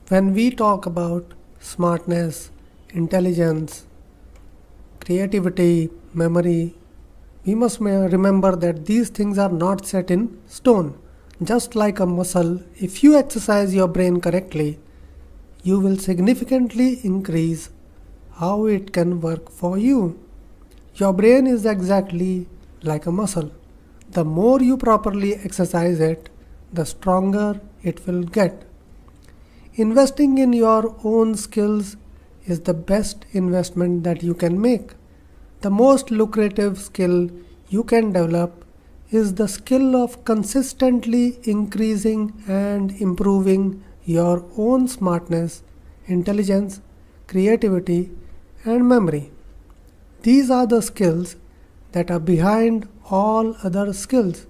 When we talk about smartness, intelligence, creativity, memory, we must remember that these things are not set in stone. Just like a muscle, if you exercise your brain correctly, you will significantly increase how it can work for you. Your brain is exactly like a muscle. The more you properly exercise it, the stronger it will get. Investing in your own skills is the best investment that you can make. The most lucrative skill you can develop is the skill of consistently increasing and improving your own smartness, intelligence, creativity, and memory. These are the skills that are behind all other skills.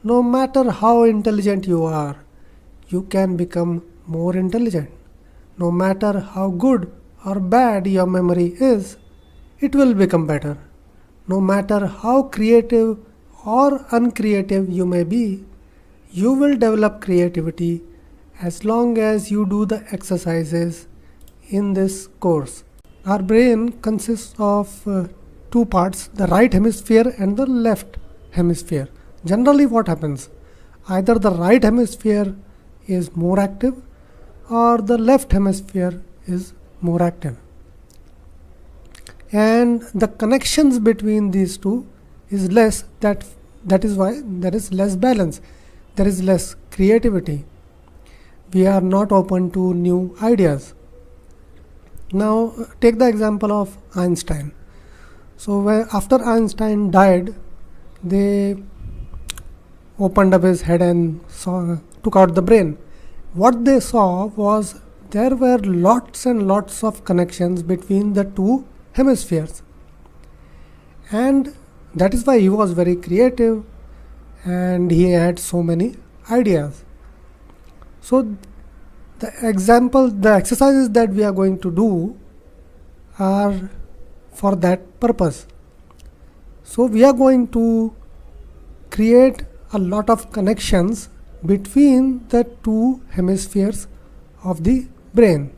No matter how intelligent you are, you can become more intelligent. No matter how good or bad your memory is, it will become better. No matter how creative or uncreative you may be, you will develop creativity as long as you do the exercises in this course. Our brain consists of two parts, the right hemisphere and the left hemisphere. Generally, what happens? Either the right hemisphere is more active or the left hemisphere is more active. And the connections between these two is less. That is why there is less balance. There is less creativity. We are not open to new ideas. Now, take the example of Einstein. So, after Einstein died, they opened up his head and took out the brain. What they saw was there were lots and lots of connections between the two hemispheres, and that is why he was very creative and he had so many ideas. So the exercises that we are going to do are for that purpose. So we are going to create a lot of connections between the two hemispheres of the brain.